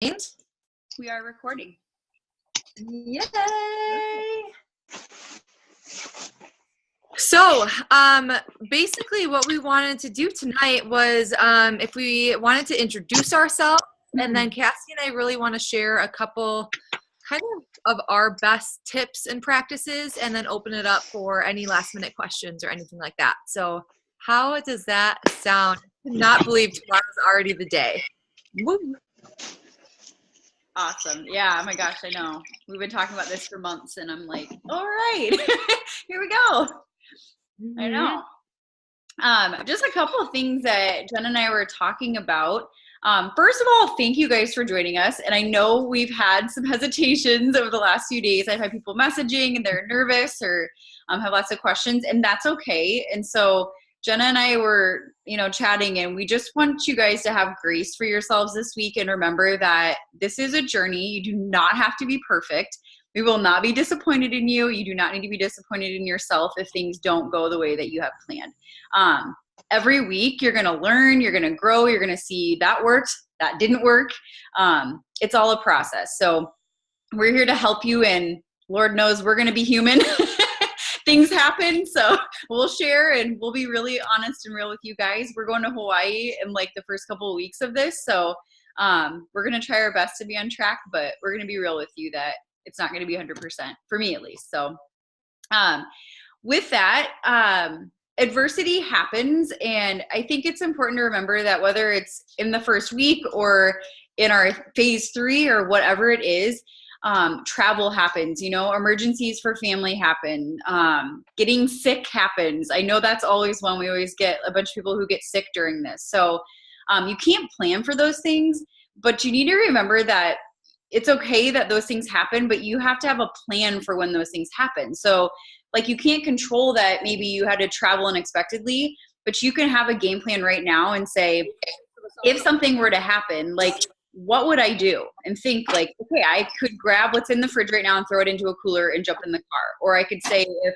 And we are recording. Yay! So, basically what we wanted to do tonight was, if we wanted to introduce ourselves, and then Cassie and I really want to share a couple kind of our best tips and practices, and then open it up for any last minute questions or anything like that. So how does that sound? I cannot believe tomorrow's already the day. Woo. Awesome. Yeah. Oh my gosh. I know. We've been talking about this for months and I'm like, all right, here we go. Mm-hmm. I know. Just a couple of things that Jen and I were talking about. First of all, thank you guys for joining us. And I know we've had some hesitations over the last few days. I've had people messaging and they're nervous or have lots of questions, and that's okay. And so Jenna and I were, chatting, and we just want you guys to have grace for yourselves this week and remember that this is a journey. You do not have to be perfect. We will not be disappointed in you. You do not need to be disappointed in yourself if things don't go the way that you have planned. Every week you're going to learn, you're going to grow, you're going to see that worked, that didn't work. It's all a process. So we're here to help you, and Lord knows we're going to be human. Things happen, so we'll share and we'll be really honest and real with you guys. We're going to Hawaii in like the first couple of weeks of this, so we're going to try our best to be on track, but we're going to be real with you that it's not going to be 100%, for me at least. So with that, adversity happens, and I think it's important to remember that whether it's in the first week or in our phase 3 or whatever it is, travel happens, emergencies for family happen, getting sick happens. I know that's always one. We always get a bunch of people who get sick during this. So you can't plan for those things, but you need to remember that it's okay that those things happen, but you have to have a plan for when those things happen. So like you can't control that maybe you had to travel unexpectedly, but you can have a game plan right now and say, if something were to happen, like, what would I do? And think like, okay, I could grab what's in the fridge right now and throw it into a cooler and jump in the car. Or I could say, if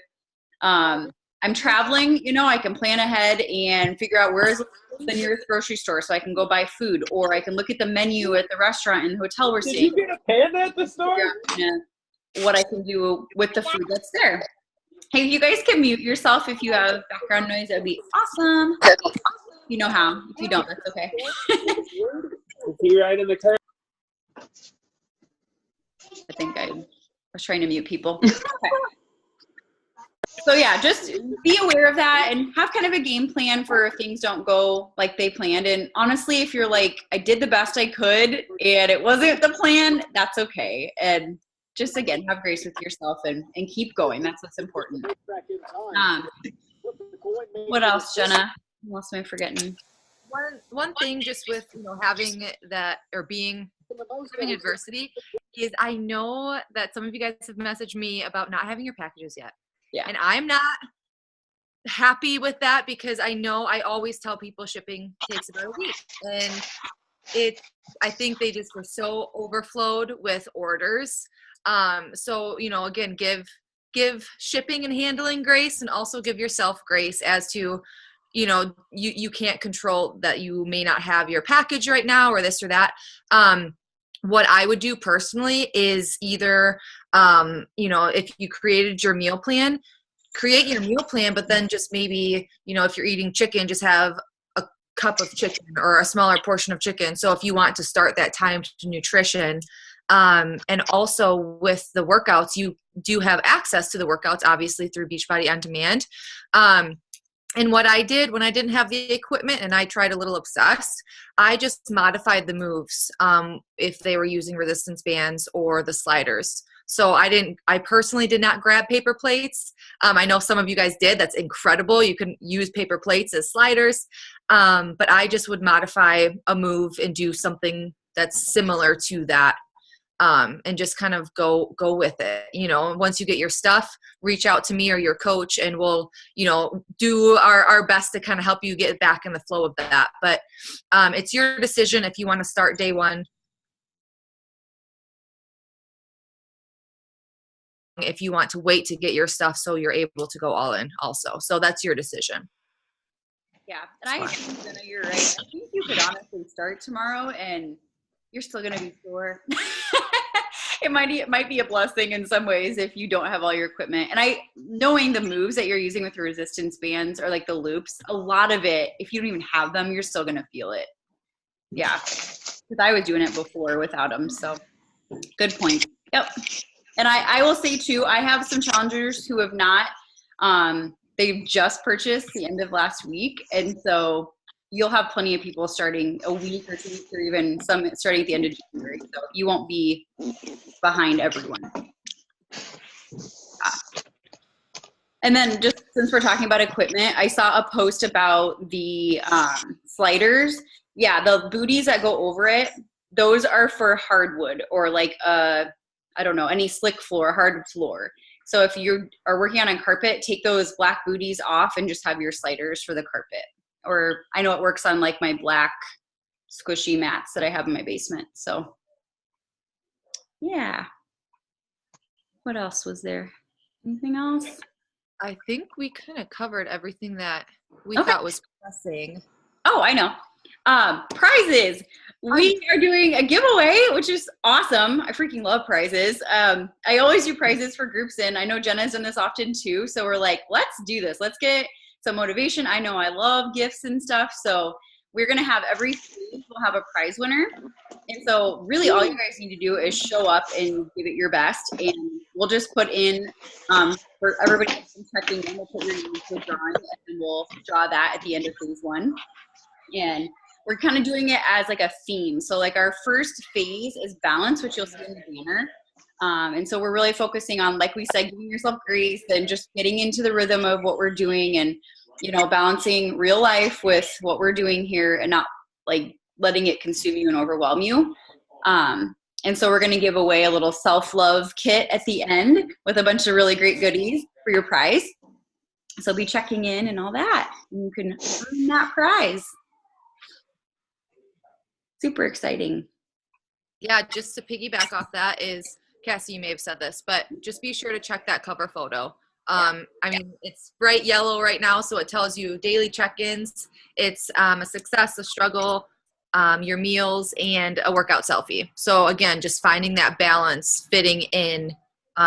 I'm traveling, I can plan ahead and figure out where is the nearest grocery store so I can go buy food. Or I can look at the menu at the restaurant and the hotel we're staying. Did you get a panda at the store? What I can do with the food that's there. Hey, you guys can mute yourself if you have background noise. That'd be awesome. You know how. If you don't, that's okay. Is he right in the car? I think I was trying to mute people. Okay. So yeah, just be aware of that and have kind of a game plan for if things don't go like they planned. And honestly, if you're like, I did the best I could and it wasn't the plan, that's okay. And just, again, have grace with yourself and keep going. That's what's important. What else, Jenna? What else am I forgetting? One thing just with having that or having adversity is I know that some of you guys have messaged me about not having your packages yet. Yeah. And I'm not happy with that because I know I always tell people shipping takes about a week. And I think they just were so overflowed with orders. So, again, give shipping and handling grace, and also give yourself grace as to you can't control that you may not have your package right now or this or that. What I would do personally is either, if you created your meal plan, create your meal plan, but then just maybe, if you're eating chicken, just have a cup of chicken or a smaller portion of chicken. So if you want to start that time to nutrition, and also with the workouts, you do have access to the workouts, obviously, through Beachbody On Demand. And what I did when I didn't have the equipment and I tried a little obsessed, I just modified the moves if they were using resistance bands or the sliders. So I personally did not grab paper plates. I know some of you guys did. That's incredible. You can use paper plates as sliders. But I just would modify a move and do something that's similar to that. And just kind of go with it. Once you get your stuff, reach out to me or your coach, and we'll, do our best to kind of help you get back in the flow of that. But it's your decision if you want to start day one. If you want to wait to get your stuff so you're able to go all in also. So that's your decision. Yeah. And I think, Jenna, you're right. I think you could honestly start tomorrow and you're still going to be sore. It might be a blessing in some ways if you don't have all your equipment. And knowing the moves that you're using with the resistance bands or like the loops, a lot of it, if you don't even have them, you're still going to feel it. Yeah. Because I was doing it before without them. So good point. Yep. And I will say too, I have some challengers who have not, they've just purchased the end of last week. And so you'll have plenty of people starting a week or 2 weeks or even some starting at the end of January. So you won't be behind everyone. And then just since we're talking about equipment, I saw a post about the sliders. Yeah, the booties that go over it, those are for hardwood or like, I don't know, any slick floor, hard floor. So if you are working on a carpet, take those black booties off and just have your sliders for the carpet. Or I know it works on like my black squishy mats that I have in my basement. So yeah. What else was there? Anything else? I think we kind of covered everything that we thought was pressing. Oh, I know. Prizes. We are doing a giveaway, which is awesome. I freaking love prizes. I always do prizes for groups, and I know Jenna's done this often too. So we're like, let's do this. Let's get some motivation. I know I love gifts and stuff. So we're going to have every week we'll have a prize winner. And so really all you guys need to do is show up and give it your best. And we'll just put in, for everybody checking in, we'll put your name to drawing and we'll draw that at the end of phase 1. And we're kind of doing it as like a theme. So like our first phase is balance, which you'll see in the banner. And so we're really focusing on, like we said, giving yourself grace and just getting into the rhythm of what we're doing and, you know, balancing real life with what we're doing here and not like letting it consume you and overwhelm you. And so we're going to give away a little self-love kit at the end with a bunch of really great goodies for your prize. So be checking in and all that. And you can earn that prize. Super exciting. Yeah, just to piggyback off that is, Cassie, you may have said this, but just be sure to check that cover photo. I mean, it's bright yellow right now, so it tells you daily check-ins. It's a success, a struggle, your meals, and a workout selfie. So again, just finding that balance fitting in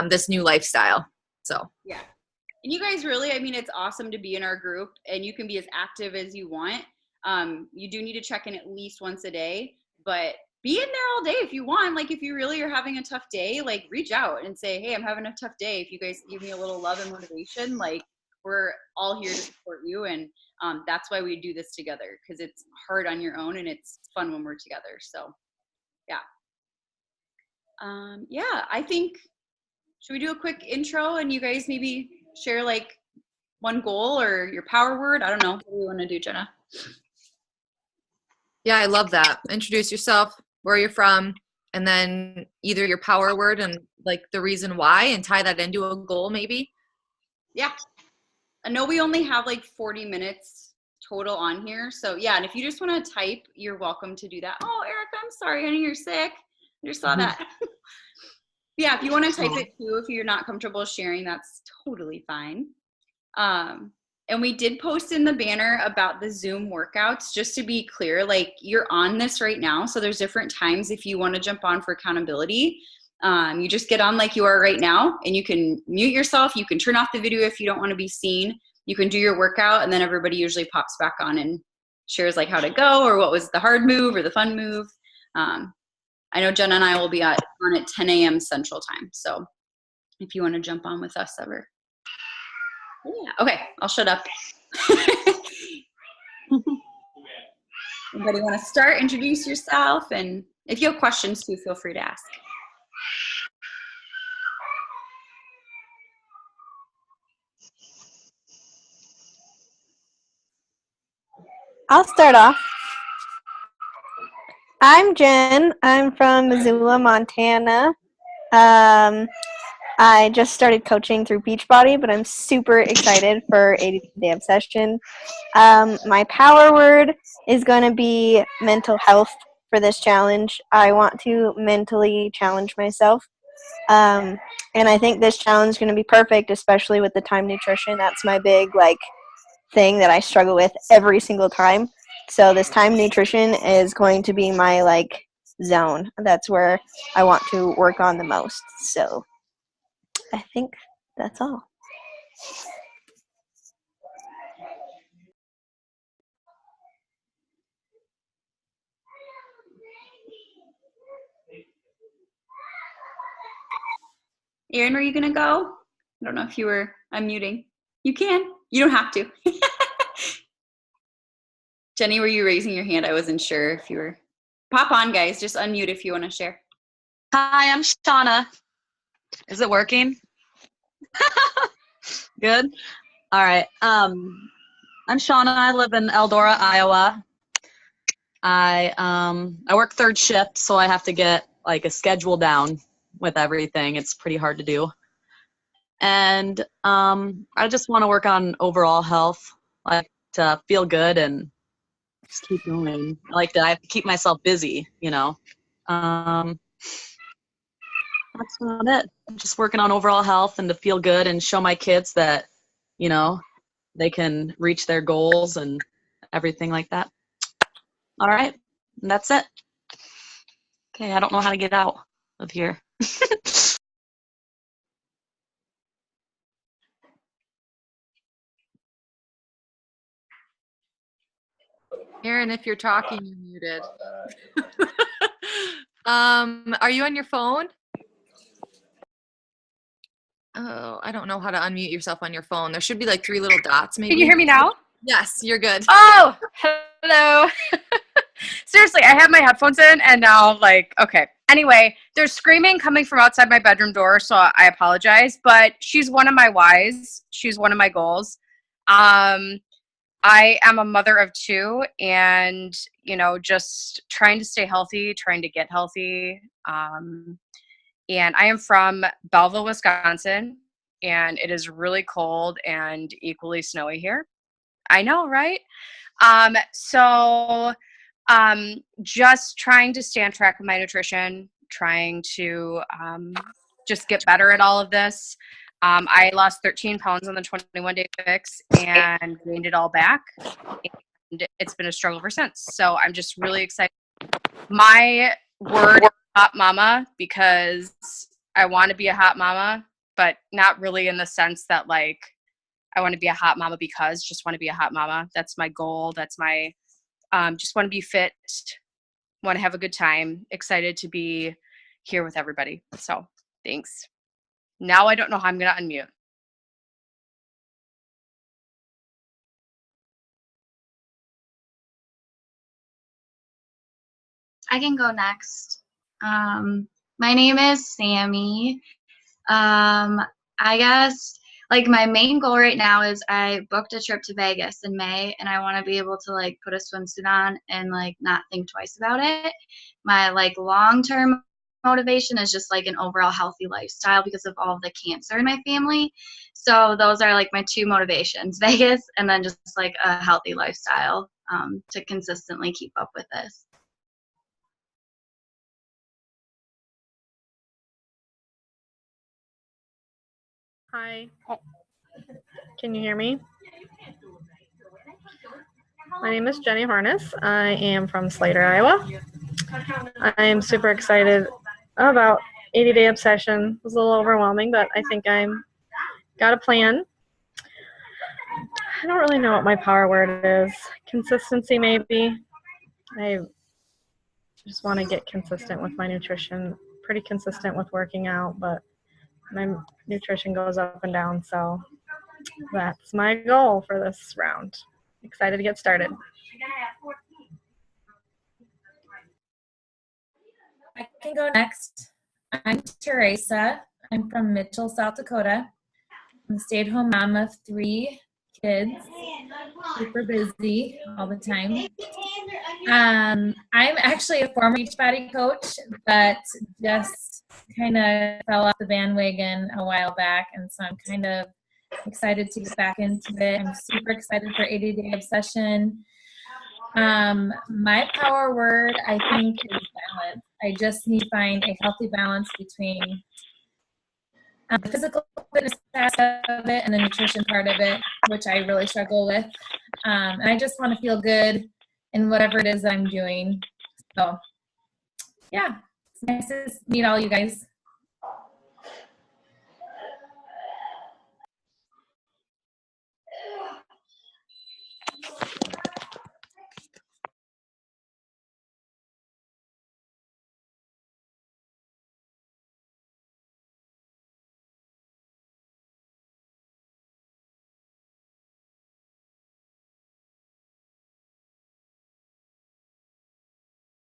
this new lifestyle. So yeah. And you guys really, I mean, it's awesome to be in our group, and you can be as active as you want. You do need to check in at least once a day, but be in there all day if you want. Like if you really are having a tough day, like reach out and say, hey, I'm having a tough day. If you guys give me a little love and motivation, like we're all here to support you. And that's why we do this together, because it's hard on your own and it's fun when we're together. So yeah. Yeah, I think, should we do a quick intro and you guys maybe share like one goal or your power word? I don't know. What do you want to do, Jenna? yeah, I love that. Introduce yourself, where you're from, and then either your power word and like the reason why, and tie that into a goal maybe. Yeah. I know we only have like 40 minutes total on here. So yeah, and if you just want to type, you're welcome to do that. Oh, Erica, I'm sorry, honey, you're sick. I just saw that. Yeah, if you want to type it too, if you're not comfortable sharing, that's totally fine. And we did post in the banner about the Zoom workouts, just to be clear, like you're on this right now. So there's different times if you want to jump on for accountability. You just get on like you are right now, and you can mute yourself. You can turn off the video if you don't want to be seen. You can do your workout, and then everybody usually pops back on and shares like how to go or what was the hard move or the fun move. I know Jenna and I will be on at 10 a.m. Central Time. So if you want to jump on with us ever. Yeah. Okay, I'll shut up. Anybody want to start? Introduce yourself, and if you have questions too, feel free to ask. I'll start off. I'm Jen. I'm from Missoula, Montana. I just started coaching through Beachbody, but I'm super excited for 80-Day Obsession. My power word is going to be mental health for this challenge. I want to mentally challenge myself. And I think this challenge is going to be perfect, especially with the time nutrition. That's my big, thing that I struggle with every single time. So this time nutrition is going to be my, zone. That's where I want to work on the most. So I think that's all. Erin, were you gonna go? I don't know if you were unmuting. You can. You don't have to. Jenny, were you raising your hand? I wasn't sure if you were. Pop on, guys. Just unmute if you want to share. Hi, I'm Shauna. Is it working? Good. All right. I'm Shauna. I live in Eldora, Iowa. I work third shift, so I have to get like a schedule down with everything. It's pretty hard to do. And I just want to work on overall health. I like to feel good and just keep going. I have to keep myself busy, you know. That's about it. I'm just working on overall health and to feel good and show my kids that, you know, they can reach their goals and everything like that. All right. And that's it. Okay. I don't know how to get out of here. Erin, if you're talking, you're muted. Are you on your phone? Oh, I don't know how to unmute yourself on your phone. There should be like 3 little dots maybe. Can you hear me now? Yes, you're good. Oh, hello. Seriously, I have my headphones in and now okay. Anyway, there's screaming coming from outside my bedroom door, so I apologize, but she's one of my whys. She's one of my goals. I am a mother of 2 and, you know, just trying to stay healthy, trying to get healthy. And I am from Belleville, Wisconsin, and it is really cold and equally snowy here. I know, right? Just trying to stay on track with my nutrition, trying to just get better at all of this. I lost 13 pounds on the 21-day fix and gained it all back. And it's been a struggle ever since. So I'm just really excited. My word is hot mama, because I want to be a hot mama, but not really in the sense that I want to be a hot mama because just want to be a hot mama. That's my goal. That's my, just want to be fit, want to have a good time, excited to be here with everybody. So thanks. Now I don't know how I'm going to unmute. I can go next. My name is Sammy. I guess my main goal right now is I booked a trip to Vegas in May, and I want to be able to put a swimsuit on and not think twice about it. My long-term motivation is just an overall healthy lifestyle because of all of the cancer in my family. So those are my 2 motivations, Vegas and then just a healthy lifestyle to consistently keep up with this. Hi. Can you hear me? My name is Jenny Harness. I am from Slater, Iowa. I am super excited about 80-Day Obsession. It was a little overwhelming, but I think I'm got a plan. I don't really know what my power word is. Consistency, maybe. I just want to get consistent with my nutrition. Pretty consistent with working out, but my nutrition goes up and down, so that's my goal for this round. Excited to get started. I can go next. I'm Teresa. I'm from Mitchell, South Dakota. I'm a stay-at-home mom of 3 kids, super busy all the time. I'm actually a former Beachbody coach, but just kind of fell off the bandwagon a while back, and so I'm kind of excited to get back into it. I'm super excited for 80-Day Obsession. My power word, I think, is balance. I just need to find a healthy balance between the physical fitness aspect of it and the nutrition part of it, which I really struggle with. And I just want to feel good in whatever it is I'm doing. So yeah, it's nice to meet all you guys.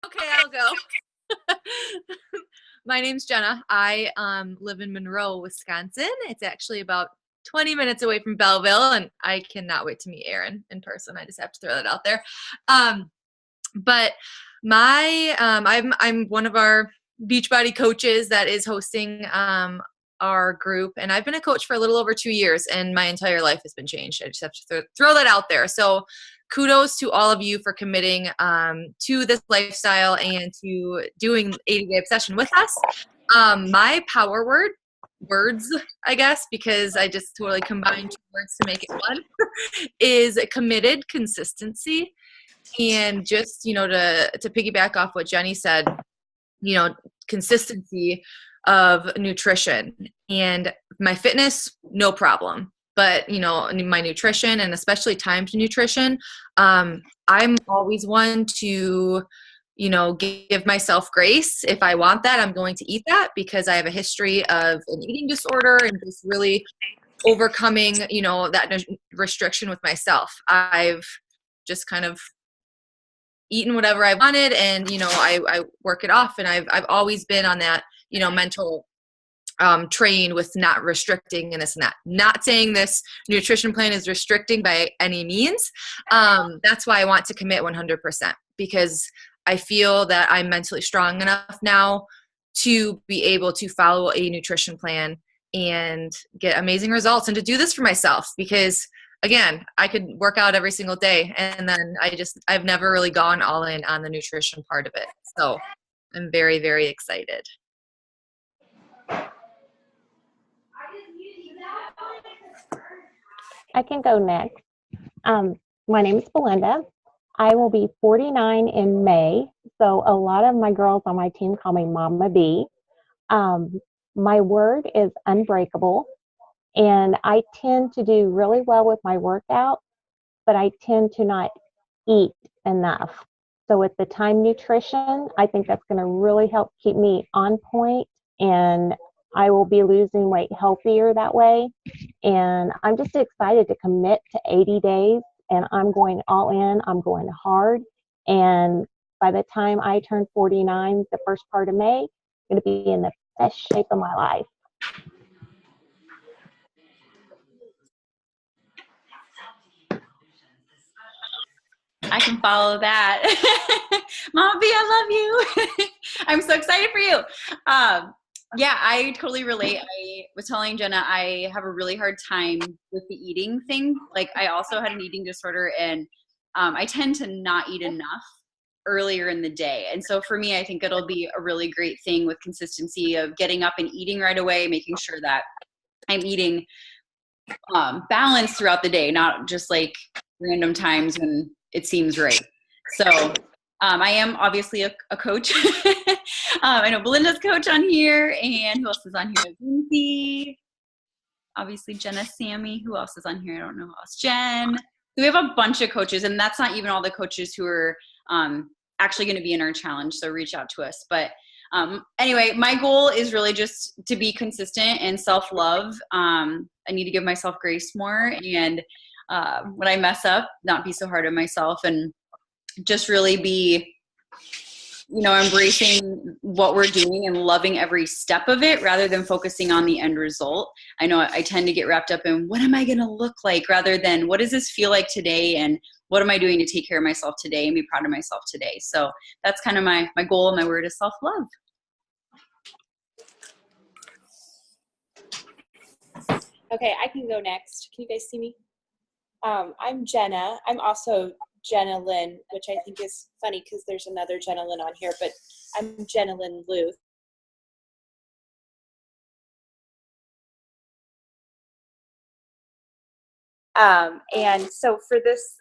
Okay, I'll go. My name's Jenna. I live in Monroe, Wisconsin. It's actually about 20 minutes away from Belleville, and I cannot wait to meet Aaron in person. I just have to throw that out there. But I'm one of our Beachbody coaches that is hosting our group, and I've been a coach for a little over 2 years, and my entire life has been changed. I just have to throw that out there. So kudos to all of you for committing to this lifestyle and to doing 80-day obsession with us. My power words, I guess, because I just totally combined 2 words to make it one, is committed consistency. And just, to piggyback off what Jenny said, consistency of nutrition. And my fitness, no problem. But, my nutrition, and especially timed nutrition, I'm always one to, give myself grace. If I want that, I'm going to eat that, because I have a history of an eating disorder and just really overcoming, that restriction with myself. I've just kind of eaten whatever I wanted, and, I work it off. And I've always been on that, mental train with not restricting, and it's not saying this nutrition plan is restricting by any means. That's why I want to commit 100%, because I feel that I'm mentally strong enough now to be able to follow a nutrition plan and get amazing results, and to do this for myself, because again, I could work out every single day, and then I've never really gone all in on the nutrition part of it. So I'm very, very excited. I can go next. My name is Belinda. I will be 49 in May, so a lot of my girls on my team call me Mama B. My word is unbreakable, and I tend to do really well with my workout, but I tend to not eat enough. So with the time nutrition, I think that's going to really help keep me on point, and I will be losing weight healthier that way. And I'm just excited to commit to 80 days, and I'm going all in. I'm going hard. And by the time I turn 49, the first part of May, I'm going to be in the best shape of my life. I can follow that. Mama B, I love you. I'm so excited for you. Yeah, I totally relate. I was telling Jenna I have a really hard time with the eating thing. Like, I also had an eating disorder, and I tend to not eat enough earlier in the day. And so for me, I think it'll be a really great thing with consistency of getting up and eating right away, making sure that I'm eating balanced throughout the day, not just like random times when it seems right. So I am obviously a coach. I know Belinda's coach on here, and who else is on here? Lindsay, obviously Jenna, Sammy. Who else is on here? I don't know who else. Jen. So we have a bunch of coaches, and that's not even all the coaches who are actually going to be in our challenge. So reach out to us. But anyway, my goal is really just to be consistent and self-love. I need to give myself grace more, and when I mess up, not be so hard on myself, and just really be, embracing what we're doing and loving every step of it, rather than focusing on the end result. I know I tend to get wrapped up in what am I going to look like, rather than what does this feel like today, and what am I doing to take care of myself today and be proud of myself today. So that's kind of my goal, and my word is self-love. Okay, I can go next. Can you guys see me? I'm Jenna. I'm also Jenna Lynn, which I think is funny because there's another Jenna Lynn on here, but I'm Jenna Lynn Luth. And so for this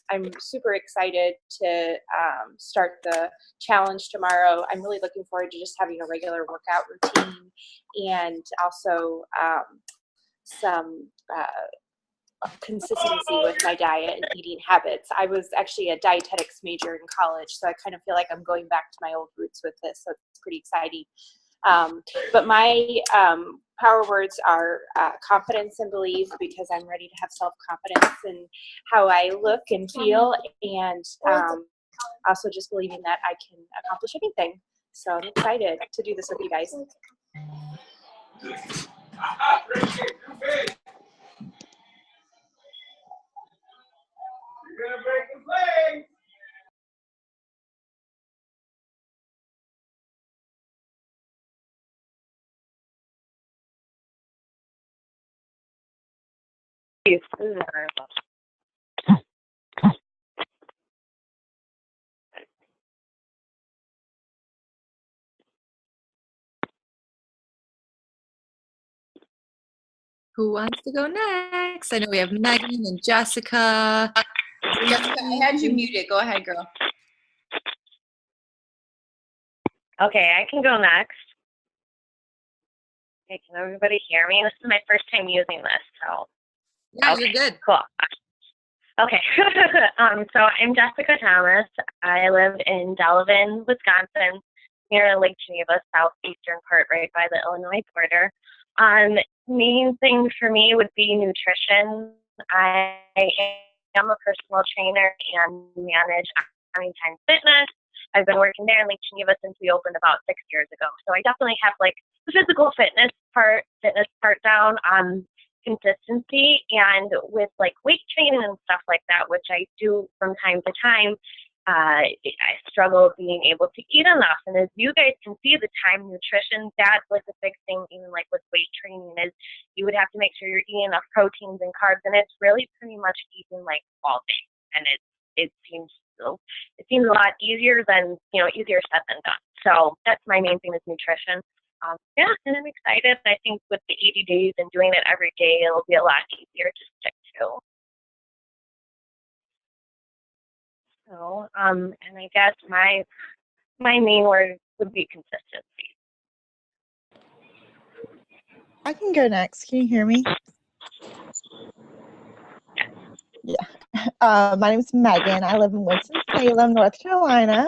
I'm super excited to start the challenge tomorrow. I'm really looking forward to just having a regular workout routine and also some consistency with my diet and eating habits. I was actually a dietetics major in college, so I kind of feel like I'm going back to my old roots with this, so it's pretty exciting. But my power words are confidence and believe, because I'm ready to have self-confidence in how I look and feel, and also just believing that I can accomplish anything. So I'm excited to do this with you guys. You're gonna break the flag. Who wants to go next? I know we have Megan and Jessica. Jessica, I had you muted. Go ahead, girl. Okay, I can go next. Okay, can everybody hear me? This is my first time using this, so. Yeah, okay, you're good. Cool. Okay, so I'm Jessica Thomas. I live in Delavan, Wisconsin, near Lake Geneva, southeastern part, right by the Illinois border. Main thing for me would be nutrition. I am a personal trainer and manage Anytime Fitness. I've been working there in Lake Geneva since we opened about 6 years ago. So I definitely have like the physical fitness part down on consistency, and with like weight training and stuff like that, which I do from time to time, I struggle being able to eat enough. And as you guys can see, the time nutrition, that's like the big thing, even like with weight training, is you would have to make sure you're eating enough proteins and carbs, and it's really pretty much eating like all day. And it seems a lot easier than, easier said than done. So that's my main thing is nutrition. Yeah, and I'm excited. I think with the 80 days and doing it every day, it'll be a lot easier to stick to. So, and I guess my main word would be consistency. I can go next. Can you hear me? Yeah. My name is Megan. I live in Winston-Salem, North Carolina.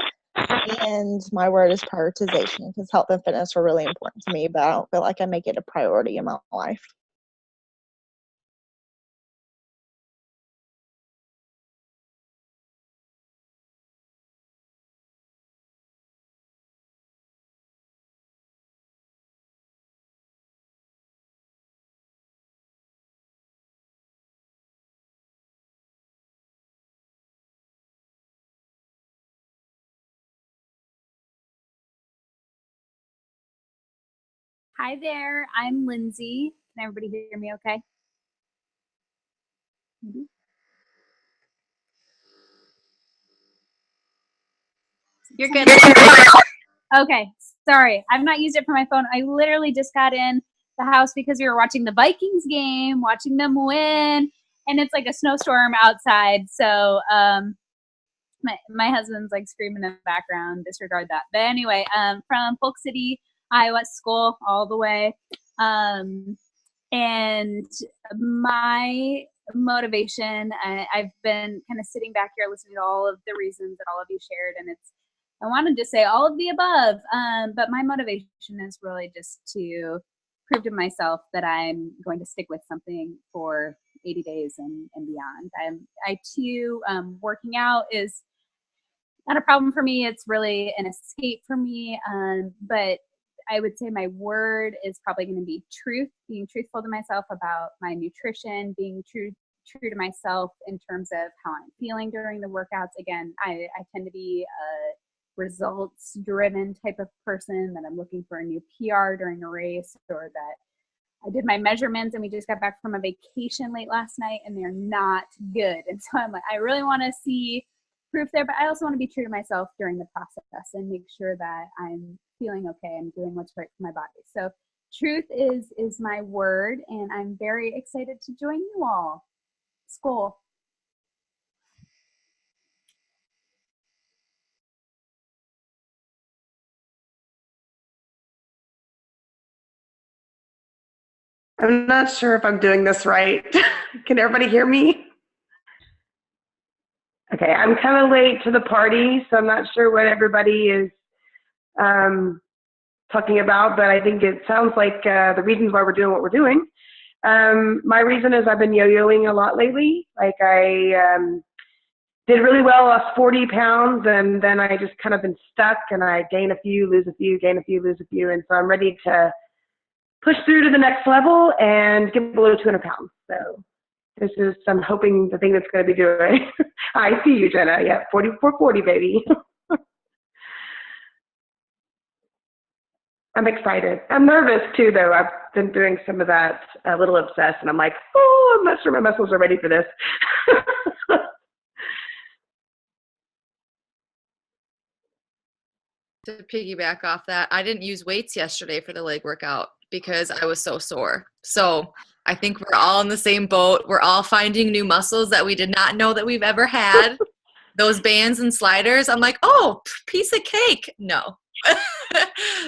And my word is prioritization, because health and fitness are really important to me, but I don't feel like I make it a priority in my life. Hi there, I'm Lindsay. Can everybody hear me okay? You're good. Okay, sorry. I've not used it for my phone. I literally just got in the house because we were watching the Vikings game, watching them win, and it's like a snowstorm outside. So my husband's like screaming in the background. Disregard that. But anyway, from Polk City, Iowa, school all the way. And my motivation, I've been kind of sitting back here listening to all of the reasons that all of you shared, and I wanted to say all of the above, but my motivation is really just to prove to myself that I'm going to stick with something for 80 days and beyond. I too, working out is not a problem for me. It's really an escape for me, but I would say my word is probably going to be truth, being truthful to myself about my nutrition, being true to myself in terms of how I'm feeling during the workouts. Again, I tend to be a results driven type of person, that I'm looking for a new PR during a race, or that I did my measurements and we just got back from a vacation late last night and they're not good. And so I'm like, I really want to see proof there, but I also want to be true to myself during the process and make sure that I'm feeling okay and doing what's right for my body. So truth is my word, and I'm very excited to join you all. School. I'm not sure if I'm doing this right. Can everybody hear me? Okay, I'm kind of late to the party, so I'm not sure what everybody is talking about, but I think it sounds like the reasons why we're doing what we're doing. My reason is I've been yo-yoing a lot lately. Like I did really well, lost 40 pounds, and then I just kind of been stuck, and I gain a few, lose a few, gain a few, lose a few, and so I'm ready to push through to the next level and get below 200 pounds. So this is, I'm hoping, the thing that's going to be doing. I see you, Jenna. Yeah, 4440, baby. I'm excited. I'm nervous too, though. I've been doing some of that a little obsessed, and I'm like, oh, I'm not sure my muscles are ready for this. To piggyback off that, I didn't use weights yesterday for the leg workout because I was so sore. So I think we're all in the same boat. We're all finding new muscles that we did not know that we've ever had. Those bands and sliders, I'm like, oh, piece of cake. No.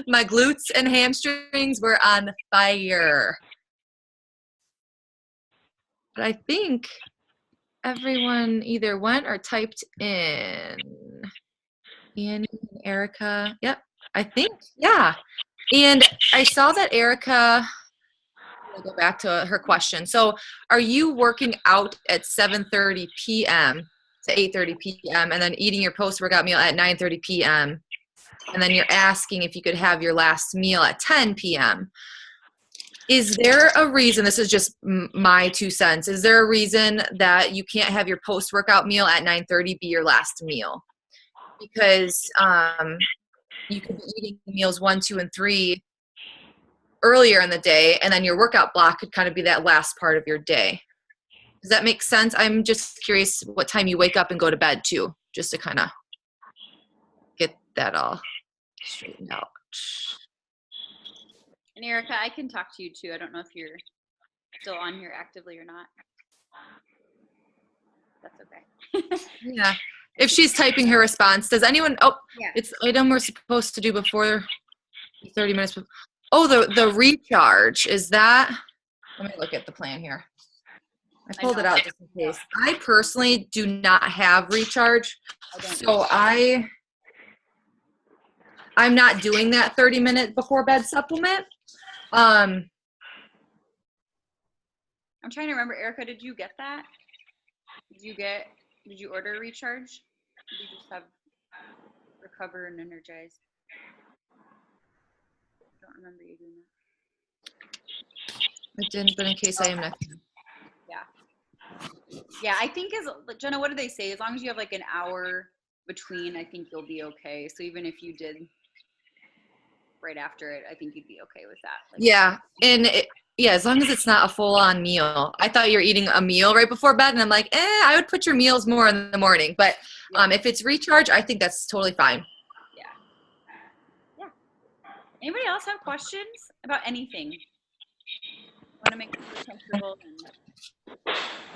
My glutes and hamstrings were on fire. But I think everyone either went or typed in. Annie and Erica. Yep, I think, yeah. And I saw that Erica, I'll go back to her question. So are you working out at 7:30 p.m. to 8:30 p.m. and then eating your post-workout meal at 9:30 p.m.? And then you're asking if you could have your last meal at 10 p.m. Is there a reason, this is just my 2 cents, is there a reason that you can't have your post-workout meal at 9:30 be your last meal? Because you could be eating meals 1, 2, and 3 earlier in the day, and then your workout block could kind of be that last part of your day. Does that make sense? I'm just curious what time you wake up and go to bed too, just to kind of get that all straightened out. And Erica, I can talk to you too. I don't know if you're still on here actively or not. That's okay. Yeah. If she's typing her response, does anyone, Yeah. It's the item we're supposed to do before 30 minutes. Oh, the recharge, is that, let me look at the plan here. I pulled it out just in case. I personally do not have recharge, so I'm not doing that 30-minute before bed supplement. I'm trying to remember, Erica, did you get that? Did you order a recharge? Or did you just have recover and energize? I don't remember you doing that. I didn't, but in case I am not. Yeah. Yeah, I think Jenna, what do they say? As long as you have like an hour between, I think you'll be okay. So even if you did right after it, I think you'd be okay with that. Like, yeah, and yeah, as long as it's not a full-on meal. I thought you were eating a meal right before bed, and I'm like, I would put your meals more in the morning. But if it's recharge, I think that's totally fine. Yeah. Anybody else have questions about anything? Want to make you comfortable?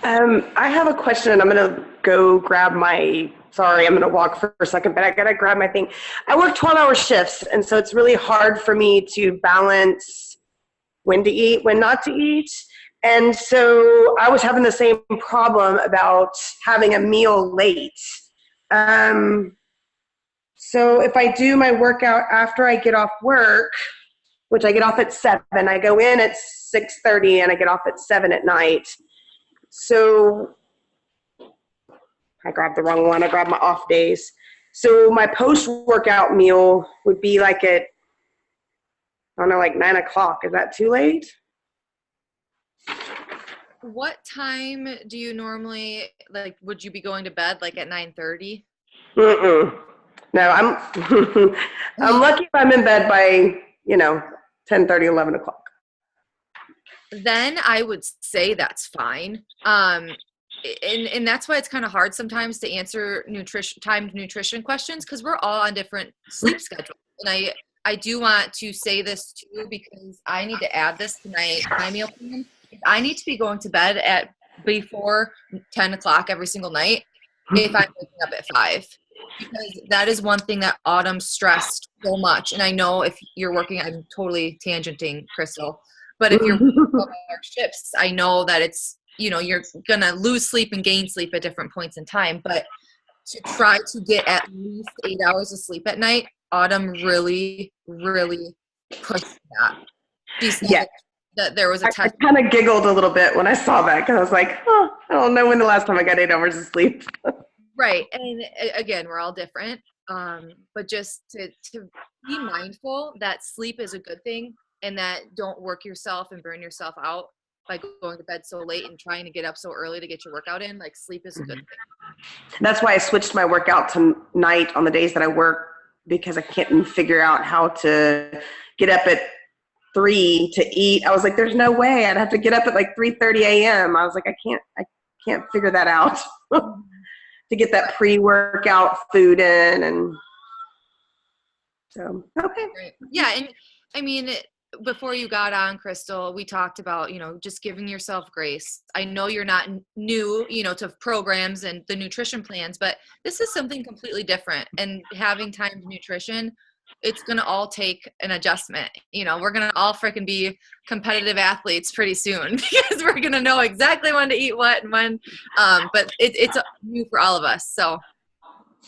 I have a question, and I'm going to go grab my, sorry, I'm going to walk for a second, but I got to grab my thing. I work 12-hour shifts, and so it's really hard for me to balance when to eat, when not to eat. And so I was having the same problem about having a meal late. So if I do my workout after I get off work, which I get off at 7, I go in at 6:30 and I get off at 7 at night. So I grabbed the wrong one. I grabbed my off days. So my post-workout meal would be like at, I don't know, like 9 o'clock. Is that too late? What time do you normally, like, would you be going to bed like at 9:30? No, I'm I'm lucky if I'm in bed by, 10:30, 11 o'clock. Then I would say that's fine. And that's why it's kind of hard sometimes to answer timed nutrition questions, because we're all on different sleep schedules. And I do want to say this too, because I need to add this to my meal plan. I need to be going to bed at before 10 o'clock every single night if I'm waking up at 5. Because that is one thing that Autumn stressed so much. And I know if you're working, I'm totally tangenting, Crystal. But if you're 12-hour shifts, I know that it's, you're going to lose sleep and gain sleep at different points in time. But to try to get at least 8 hours of sleep at night, Autumn really, really pushed that. She said that there was a I test. kind of giggled a little bit when I saw that because I was like, oh, I don't know when the last time I got 8 hours of sleep. Right. And again, we're all different. But just to be mindful that sleep is a good thing and that don't work yourself and burn yourself out by going to bed so late and trying to get up so early to get your workout in. Like, sleep is a good thing. That's why I switched my workout to night on the days that I work, because I can't figure out how to get up at 3 to eat. I was like, there's no way. I'd have to get up at like 3:30 a.m. I was like, I can't figure that out to get that pre-workout food in. And so, okay. Right. Yeah. And I mean, before you got on, Crystal, we talked about, just giving yourself grace. I know you're not new, to programs and the nutrition plans, but this is something completely different. And having timed nutrition, it's going to all take an adjustment. We're going to all freaking be competitive athletes pretty soon because we're going to know exactly when to eat what and when. But it's new for all of us. So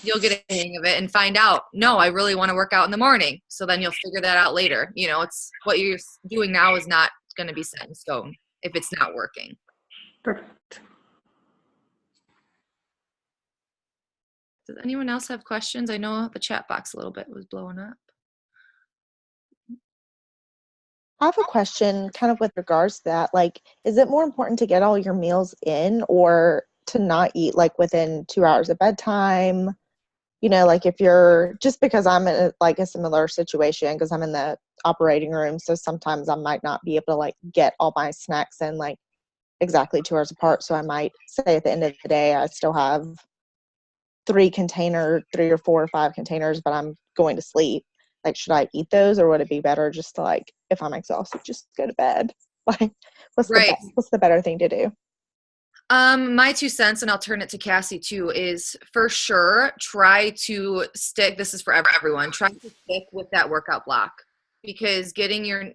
you'll get a hang of it and find out, no, I really want to work out in the morning. So then you'll figure that out later. It's what you're doing now is not going to be set in stone if it's not working. Perfect. Does anyone else have questions? I know the chat box a little bit was blowing up. I have a question kind of with regards to that. Like, is it more important to get all your meals in or to not eat like within 2 hours of bedtime? Like if you're, just because I'm in a similar situation because I'm in the operating room. So sometimes I might not be able to like get all my snacks in like exactly 2 hours apart. So I might say at the end of the day, I still have 3 or 4 or 5 containers, but I'm going to sleep. Like, should I eat those or would it be better just to like, if I'm exhausted, just go to bed? Like, what's the better thing to do? My 2 cents, and I'll turn it to Cassie too, is for sure try to stick, this is for everyone, try to stick with that workout block, because getting your,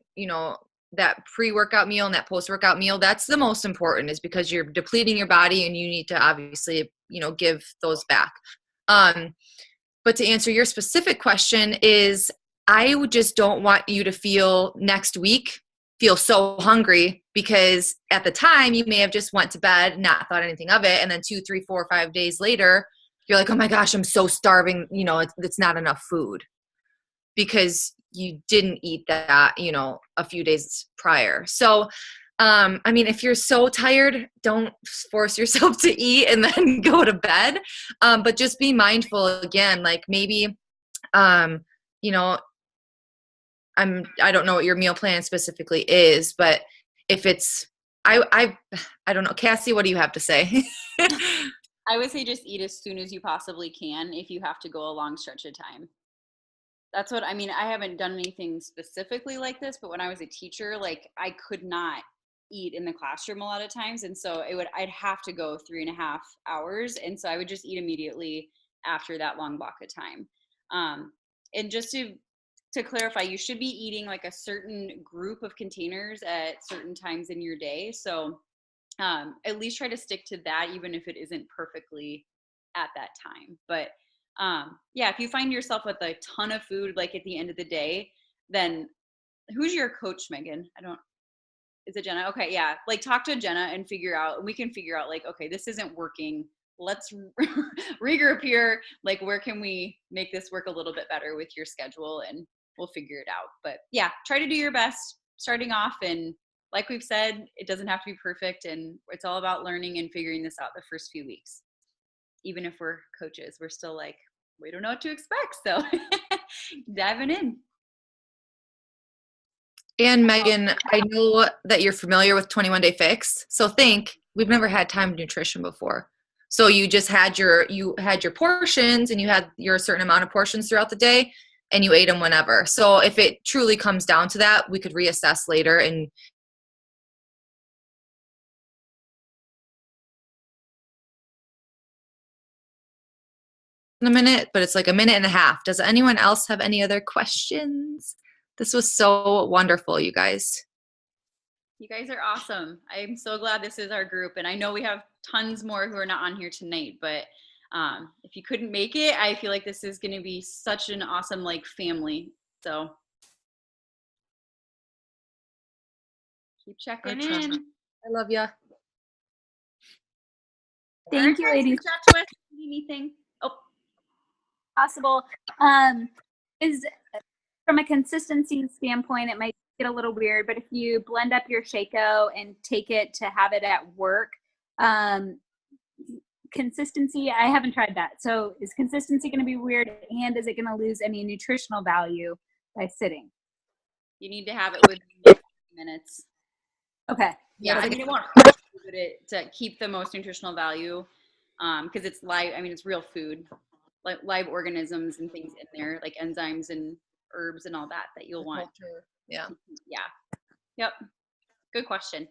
that pre-workout meal and that post-workout meal, that's the most important, is because you're depleting your body and you need to obviously, give those back. But to answer your specific question is, I just don't want you to feel next week feel so hungry, because at the time you may have just went to bed, not thought anything of it. And then 2, 3, 4, 5 days later, you're like, oh my gosh, I'm so starving. It's not enough food because you didn't eat that, a few days prior. So, if you're so tired, don't force yourself to eat and then go to bed. But just be mindful again, like maybe, I don't know what your meal plan specifically is, but if it's, I don't know. Cassie, what do you have to say? I would say just eat as soon as you possibly can if you have to go a long stretch of time. That's what, I haven't done anything specifically like this, but when I was a teacher, like I could not eat in the classroom a lot of times. And so I'd have to go 3.5 hours. And so I would just eat immediately after that long block of time. And just to clarify, you should be eating like a certain group of containers at certain times in your day. So at least try to stick to that, even if it isn't perfectly at that time. But if you find yourself with a ton of food, like at the end of the day, then who's your coach, Megan? Is it Jenna? Okay. Yeah. Like talk to Jenna and we can figure out like, okay, this isn't working. Let's regroup here. Like, where can we make this work a little bit better with your schedule, and we'll figure it out. But yeah, try to do your best starting off. And like we've said, it doesn't have to be perfect, and it's all about learning and figuring this out the first few weeks. Even if we're coaches, we're still like, we don't know what to expect. So diving in. And Megan, I know that you're familiar with 21 Day Fix. So we've never had timed nutrition before. So you just had your portions, and you had your certain amount of portions throughout the day, and you ate them whenever. So if it truly comes down to that, we could reassess later and in a minute, but it's like 1.5 minutes. Does anyone else have any other questions? This was so wonderful, you guys. You guys are awesome. I'm so glad this is our group. And I know we have tons more who are not on here tonight, but if you couldn't make it, I feel like this is going to be such an awesome like family. So keep checking in. I love ya. Thank you, ladies. Reach out to us if you need anything. Oh, possible. Is from a consistency standpoint, it might get a little weird, but if you blend up your Shaco and take it to have it at work, consistency, I haven't tried that. So is consistency going to be weird, and is it going to lose any nutritional value by sitting? you need to have it within 30 minutes. Okay. Yeah, I mean, it won't hurt you, but to keep the most nutritional value, because it's live. I mean, it's real food, like live organisms and things in there, like enzymes and herbs and all that you'll want. Yeah. Yeah. Yep. Good question.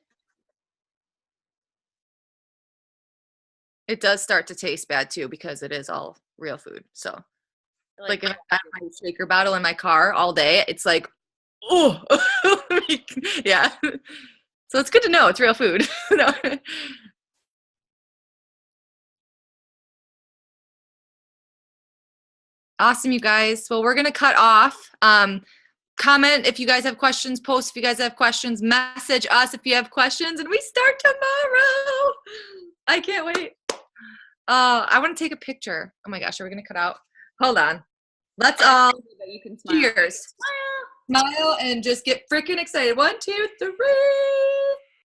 It does start to taste bad too because it is all real food. So, like if I have my shaker bottle in my car all day, it's like, oh, yeah. So it's good to know it's real food. No. Awesome, you guys. Well, we're going to cut off. Comment if you guys have questions, post if you guys have questions, message us if you have questions, and we start tomorrow. I can't wait. I want to take a picture. Oh my gosh, are we going to cut out? Hold on. Let's all cheers. Smile and just get freaking excited. 1, 2, 3.